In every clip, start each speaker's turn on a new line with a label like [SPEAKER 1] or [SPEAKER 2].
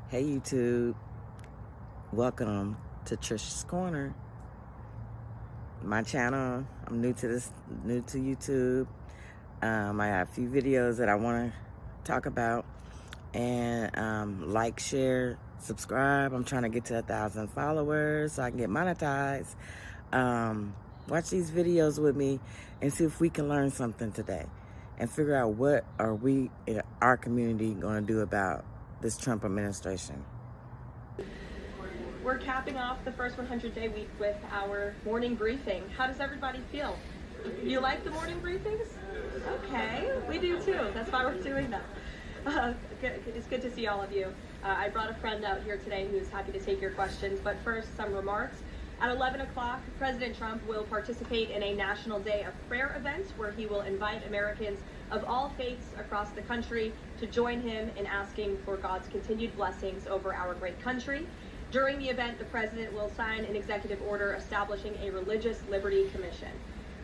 [SPEAKER 1] Hey YouTube, welcome to Trish's Corner. My channel, I'm new to YouTube. I have a few videos that I want to talk about, and like, share, subscribe. I'm trying to get to 1,000 followers so I can get monetized. Watch these videos with me and see if we can learn something today and figure out what are we in our community going to do about this Trump administration.
[SPEAKER 2] We're capping off the first 100-day week with our morning briefing. How does everybody feel? You like the morning briefings? Okay, we do too. That's why we're doing them. It's good to see all of you. I brought a friend out here today who's happy to take your questions, but first, some remarks. At 11 o'clock, President Trump will participate in a National Day of Prayer event where he will invite Americans of all faiths across the country to join him in asking for God's continued blessings over our great country. During the event, the president will sign an executive order establishing a Religious Liberty Commission.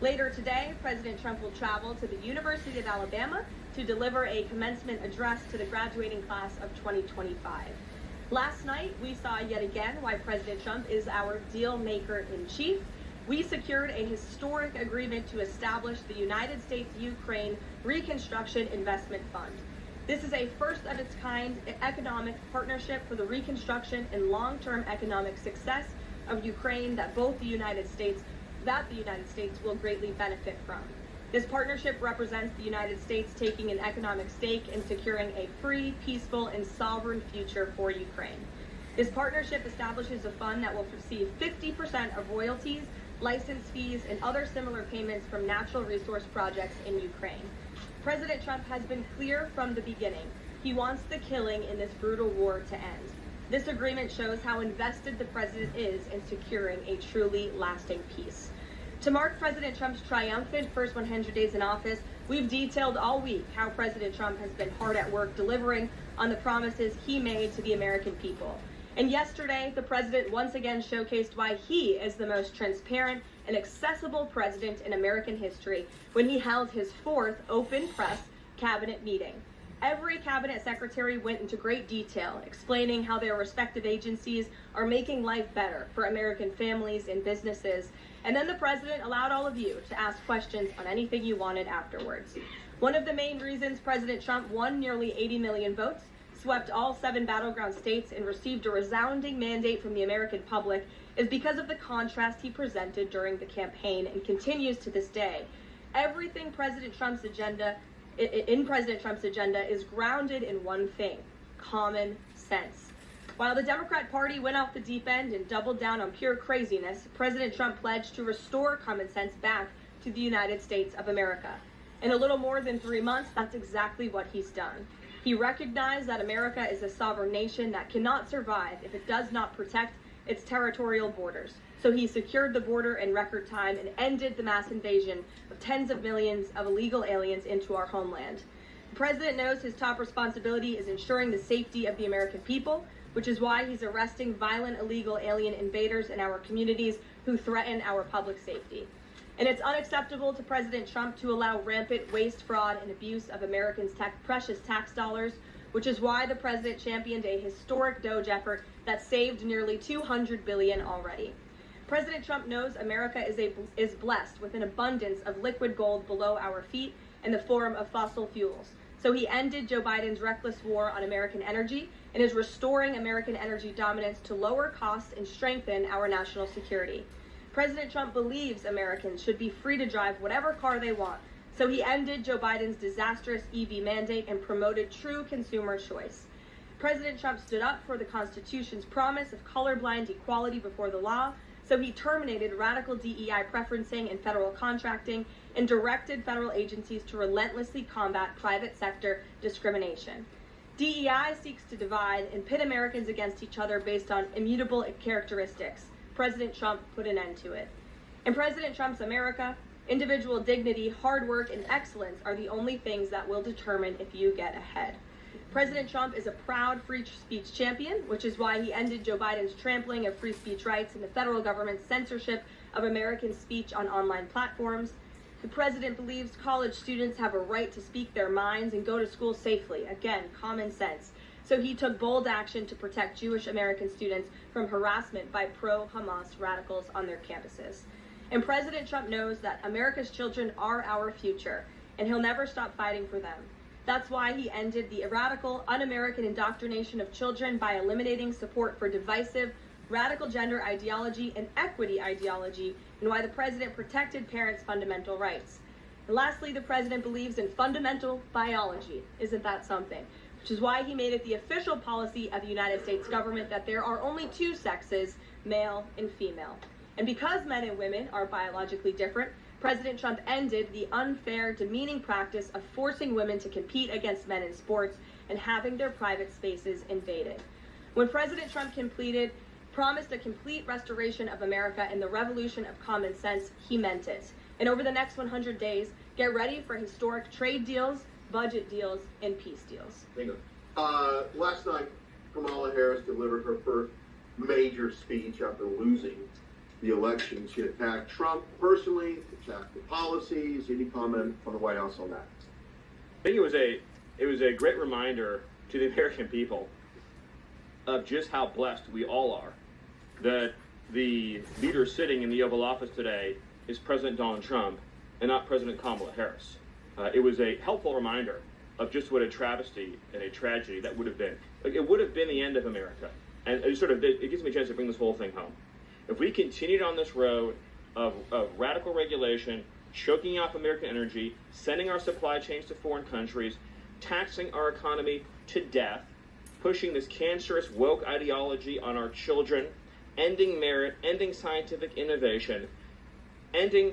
[SPEAKER 2] Later today, President Trump will travel to the University of Alabama to deliver a commencement address to the graduating class of 2025. Last night, we saw yet again why President Trump is our deal maker in chief. We secured a historic agreement to establish the United States-Ukraine Reconstruction Investment Fund. This is a first of its kind economic partnership for the reconstruction and long-term economic success of Ukraine that the United States will greatly benefit from. This partnership represents the United States taking an economic stake in securing a free, peaceful, and sovereign future for Ukraine. This partnership establishes a fund that will receive 50% of royalties, license fees, and other similar payments from natural resource projects in Ukraine. President Trump has been clear from the beginning. He wants the killing in this brutal war to end. This agreement shows how invested the president is in securing a truly lasting peace. To mark President Trump's triumphant first 100 days in office, we've detailed all week how President Trump has been hard at work delivering on the promises he made to the American people. And yesterday, the president once again showcased why he is the most transparent and accessible president in American history when he held his fourth open press cabinet meeting. Every cabinet secretary went into great detail, explaining how their respective agencies are making life better for American families and businesses. And then the president allowed all of you to ask questions on anything you wanted afterwards. One of the main reasons President Trump won nearly 80 million votes, swept all 7 battleground states, and received a resounding mandate from the American public is because of the contrast he presented during the campaign and continues to this day. Everything in President Trump's agenda is grounded in one thing: common sense. While the Democrat Party went off the deep end and doubled down on pure craziness, President Trump pledged to restore common sense back to the United States of America. In a little more than 3 months, that's exactly what he's done. He recognized that America is a sovereign nation that cannot survive if it does not protect its territorial borders. So he secured the border in record time and ended the mass invasion of tens of millions of illegal aliens into our homeland. The president knows his top responsibility is ensuring the safety of the American people, which is why he's arresting violent illegal alien invaders in our communities who threaten our public safety. And it's unacceptable to President Trump to allow rampant waste, fraud, and abuse of Americans' precious tax dollars, which is why the president championed a historic DOGE effort that saved nearly $200 billion already. President Trump knows America is blessed with an abundance of liquid gold below our feet in the form of fossil fuels. So he ended Joe Biden's reckless war on American energy and is restoring American energy dominance to lower costs and strengthen our national security. President Trump believes Americans should be free to drive whatever car they want, so he ended Joe Biden's disastrous EV mandate and promoted true consumer choice. President Trump stood up for the Constitution's promise of colorblind equality before the law, so he terminated radical DEI preferencing in federal contracting and directed federal agencies to relentlessly combat private sector discrimination. DEI seeks to divide and pit Americans against each other based on immutable characteristics. President Trump put an end to it. In President Trump's America, individual dignity, hard work, and excellence are the only things that will determine if you get ahead. President Trump is a proud free speech champion, which is why he ended Joe Biden's trampling of free speech rights and the federal government's censorship of American speech on online platforms. The president believes college students have a right to speak their minds and go to school safely. Again, common sense. So he took bold action to protect Jewish American students from harassment by pro-Hamas radicals on their campuses. And President Trump knows that America's children are our future, and he'll never stop fighting for them. That's why he ended the radical, un-American indoctrination of children by eliminating support for divisive, radical gender ideology and equity ideology, and why the president protected parents' fundamental rights. And lastly, the president believes in fundamental biology. Isn't that something? Which is why he made it the official policy of the United States government that there are only two sexes, male and female. And because men and women are biologically different, President Trump ended the unfair, demeaning practice of forcing women to compete against men in sports and having their private spaces invaded. When President Trump promised a complete restoration of America and the revolution of common sense, he meant it. And over the next 100 days, get ready for historic trade deals, budget deals, and peace deals.
[SPEAKER 3] Bingo. Last night, Kamala Harris delivered her first major speech after losing the election. She attacked Trump personally, attacked the policies. Any comment from the White House on that?
[SPEAKER 4] I think it was a great reminder to the American people of just how blessed we all are that the leader sitting in the Oval Office today is President Donald Trump and not President Kamala Harris. It was a helpful reminder of just what a travesty and a tragedy that would have been. It would have been the end of America. And it gives me a chance to bring this whole thing home. If we continued on this road of radical regulation, choking off American energy, sending our supply chains to foreign countries, taxing our economy to death, pushing this cancerous woke ideology on our children, ending merit, ending scientific innovation, ending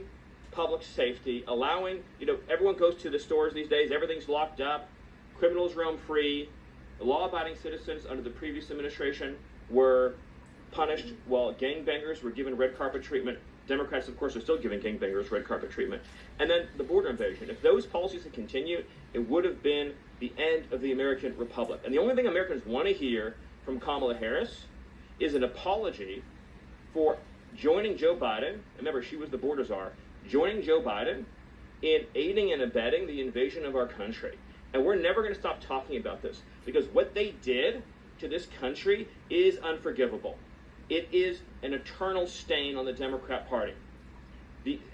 [SPEAKER 4] public safety, allowing, everyone goes to the stores these days, everything's locked up, criminals roam free, law-abiding citizens under the previous administration were punished while gangbangers were given red carpet treatment. Democrats, of course, are still giving gangbangers red carpet treatment. And then the border invasion. If those policies had continued, it would have been the end of the American Republic. And the only thing Americans want to hear from Kamala Harris is an apology for joining Joe Biden. Remember, she was the border czar. Joining Joe Biden in aiding and abetting the invasion of our country. And we're never going to stop talking about this because what they did to this country is unforgivable. It is an eternal stain on the Democrat Party.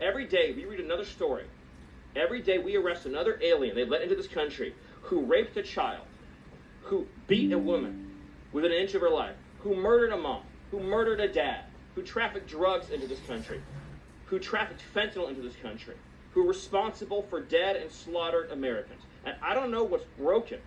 [SPEAKER 4] Every day we read another story. Every day we arrest another alien they let into this country who raped a child, who beat a woman within an inch of her life, who murdered a mom, who murdered a dad, who trafficked drugs into this country, who trafficked fentanyl into this country, who are responsible for dead and slaughtered Americans. And I don't know what's broken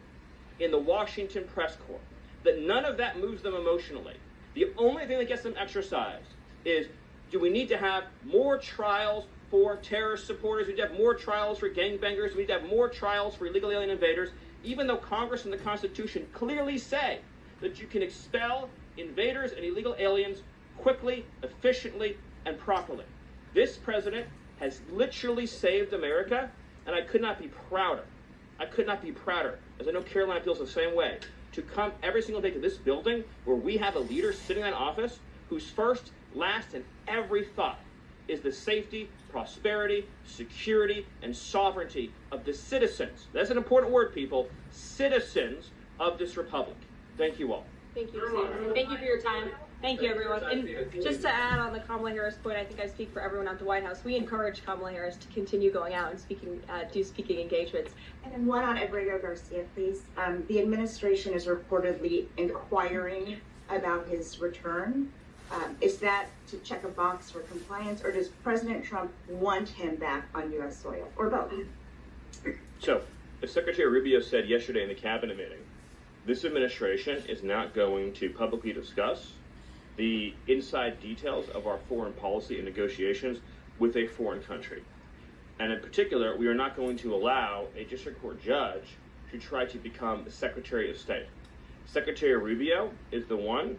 [SPEAKER 4] in the Washington press corps, that none of that moves them emotionally. The only thing that gets them exercised is, do we need to have more trials for terrorist supporters? We need to have more trials for gangbangers. We need to have more trials for illegal alien invaders, even though Congress and the Constitution clearly say that you can expel invaders and illegal aliens quickly, efficiently, and properly. This president has literally saved America, and I could not be prouder. I could not be prouder, as I know Carolina feels the same way, to come every single day to this building where we have a leader sitting in office whose first, last, and every thought is the safety, prosperity, security, and sovereignty of the citizens. That's an important word, people. Citizens of this republic. Thank you all.
[SPEAKER 2] Thank you, Sam. Thank you for your time. Thank you, everyone. And just to add on the Kamala Harris point, I think I speak for everyone at the White House. We encourage Kamala Harris to continue going out and do speaking engagements.
[SPEAKER 5] And then one on Eduardo Garcia, please. The administration is reportedly inquiring about his return. Is that to check a box for compliance, or does President Trump want him back on U.S. soil, or both?
[SPEAKER 4] So, as Secretary Rubio said yesterday in the cabinet meeting, this administration is not going to publicly discuss the inside details of our foreign policy and negotiations with a foreign country. And in particular, we are not going to allow a district court judge to try to become the Secretary of State. Secretary Rubio is the one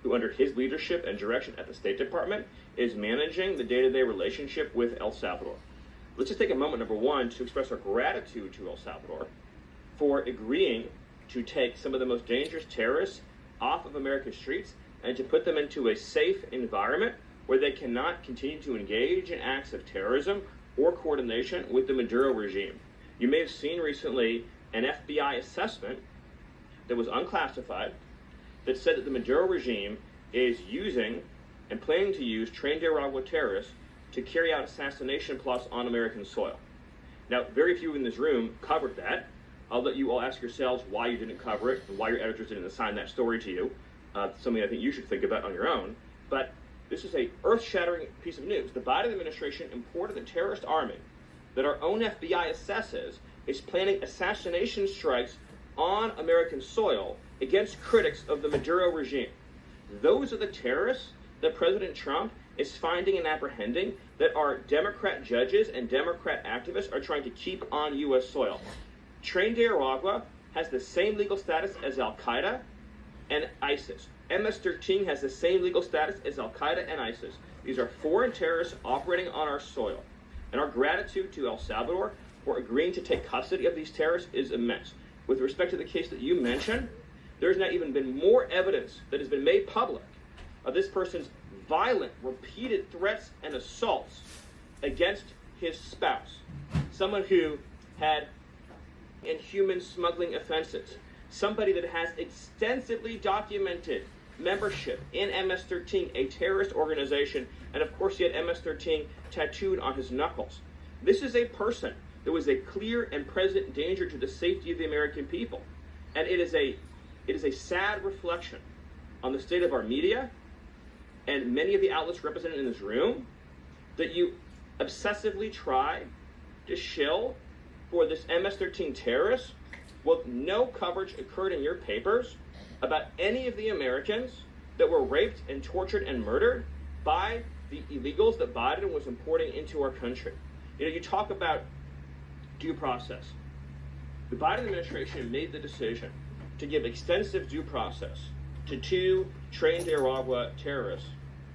[SPEAKER 4] who, under his leadership and direction at the State Department, is managing the day-to-day relationship with El Salvador. Let's just take a moment, number one, to express our gratitude to El Salvador for agreeing to take some of the most dangerous terrorists off of America's streets and to put them into a safe environment where they cannot continue to engage in acts of terrorism or coordination with the Maduro regime. You may have seen recently an FBI assessment that was unclassified that said that the Maduro regime is using and planning to use trained Nicaragua terrorists to carry out assassination plots on American soil. Now, very few in this room covered that. I'll let you all ask yourselves why you didn't cover it and why your editors didn't assign that story to you. Something I think you should think about on your own. But this is a earth-shattering piece of news. The Biden administration imported a terrorist army that our own FBI assesses is planning assassination strikes on American soil against critics of the Maduro regime. Those are the terrorists that President Trump is finding and apprehending that our Democrat judges and Democrat activists are trying to keep on U.S. soil. Trained Nicaragua has the same legal status as Al-Qaeda and ISIS. MS-13 has the same legal status as Al-Qaeda and ISIS. These are foreign terrorists operating on our soil. And our gratitude to El Salvador for agreeing to take custody of these terrorists is immense. With respect to the case that you mentioned, there's not even been more evidence that has been made public of this person's violent, repeated threats and assaults against his spouse, someone who had inhuman smuggling offenses, somebody that has extensively documented membership in MS-13, a terrorist organization, and of course he had MS-13 tattooed on his knuckles. This is a person that was a clear and present danger to the safety of the American people. And it is a sad reflection on the state of our media and many of the outlets represented in this room that you obsessively try to shill for this MS-13 terrorist while no coverage occurred in your papers about any of the Americans that were raped and tortured and murdered by the illegals that Biden was importing into our country. You know, you talk about due process. The Biden administration made the decision to give extensive due process to two trained Nicaragua terrorists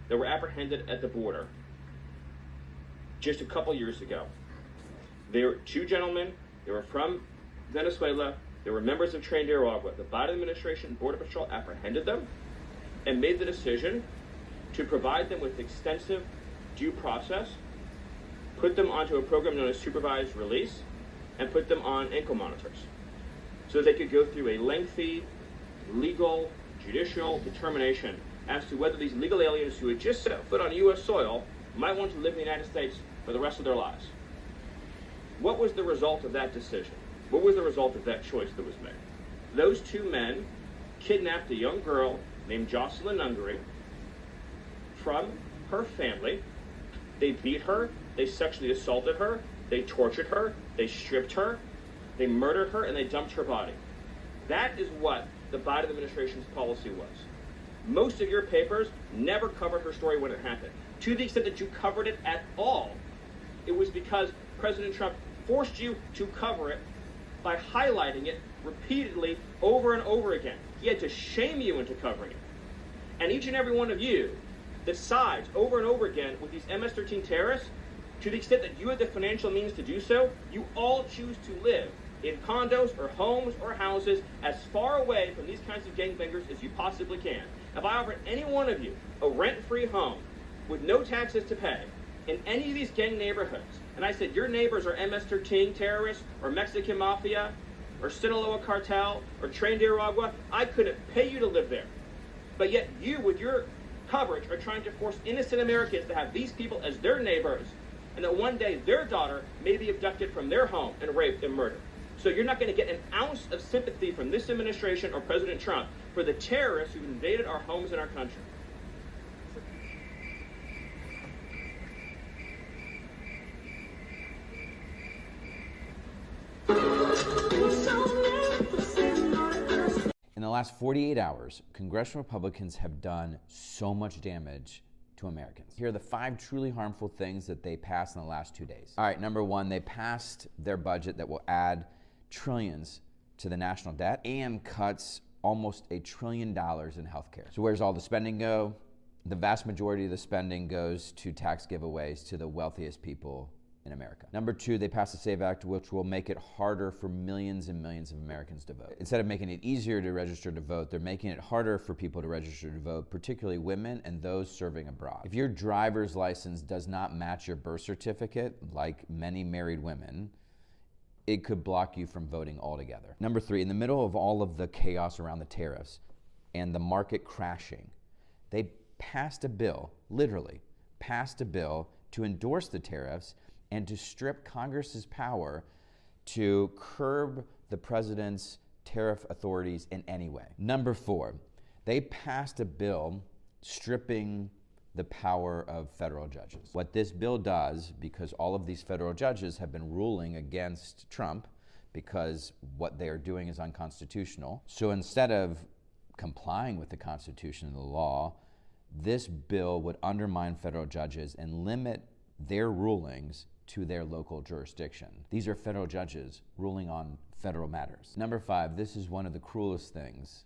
[SPEAKER 4] that were apprehended at the border just a couple years ago. They were two gentlemen. They were from Venezuela. They were members of trained Nicaragua. The Biden administration Border Patrol apprehended them and made the decision to provide them with extensive due process, put them onto a program known as supervised release, and put them on ankle monitors so they could go through a lengthy legal, judicial determination as to whether these legal aliens who had just set foot on U.S. soil might want to live in the United States for the rest of their lives. What was the result of that decision? What was the result of that choice that was made? Those two men kidnapped a young girl named Jocelyn Ungary from her family. They beat her, they sexually assaulted her, they tortured her, they stripped her, they murdered her, and they dumped her body. That is what the Biden administration's policy was. Most of your papers never covered her story when it happened. To the extent that you covered it at all, it was because President Trump forced you to cover it by highlighting it repeatedly over and over again. He had to shame you into covering it. And each and every one of you that sides over and over again with these MS-13 terrorists, to the extent that you had the financial means to do so, you all choose to live in condos or homes or houses as far away from these kinds of gangbangers as you possibly can. If I offered any one of you a rent-free home with no taxes to pay in any of these gang neighborhoods, and I said your neighbors are MS-13 terrorists or Mexican mafia or Sinaloa cartel or trained Nicaragua, I couldn't pay you to live there. But yet you, with your coverage, are trying to force innocent Americans to have these people as their neighbors, and that one day their daughter may be abducted from their home and raped and murdered. So you're not going to get an ounce of sympathy from this administration or President Trump for the terrorists who've invaded our homes and our country.
[SPEAKER 6] In the last 48 hours, congressional Republicans have done so much damage to Americans. Here are the 5 truly harmful things that they passed in the last 2 days. All right, number 1, they passed their budget that will add trillions to the national debt and cuts almost $1 trillion in healthcare. So where's all the spending go? The vast majority of the spending goes to tax giveaways to the wealthiest people in America. Number 2, they passed the SAVE Act, which will make it harder for millions and millions of Americans to vote. Instead of making it easier to register to vote, they're making it harder for people to register to vote, particularly women and those serving abroad. If your driver's license does not match your birth certificate, like many married women, it could block you from voting altogether. Number 3, in the middle of all of the chaos around the tariffs and the market crashing, they passed a bill, literally passed a bill to endorse the tariffs and to strip Congress's power to curb the president's tariff authorities in any way. Number 4, they passed a bill stripping the power of federal judges. What this bill does, because all of these federal judges have been ruling against Trump because what they are doing is unconstitutional, so instead of complying with the Constitution and the law, this bill would undermine federal judges and limit their rulings to their local jurisdiction. These are federal judges ruling on federal matters. Number 5, this is one of the cruelest things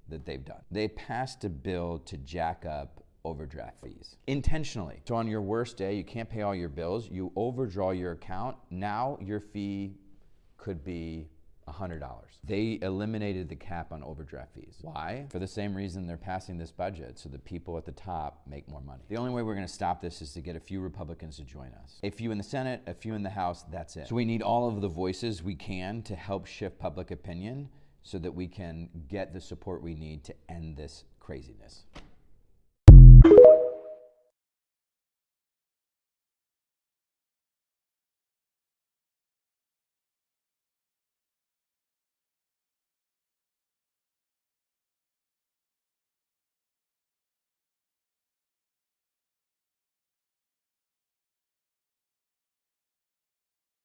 [SPEAKER 6] that they've done. They passed a bill to jack up overdraft fees intentionally. So on your worst day, you can't pay all your bills, you overdraw your account, now your fee could be $100. They eliminated the cap on overdraft fees. Why? For the same reason they're passing this budget, so the people at the top make more money. The only way we're going to stop this is to get a few Republicans to join us. A few in the Senate, a few in the House, that's it. So we need all of the voices we can to help shift public opinion so that we can get the support we need to end this craziness.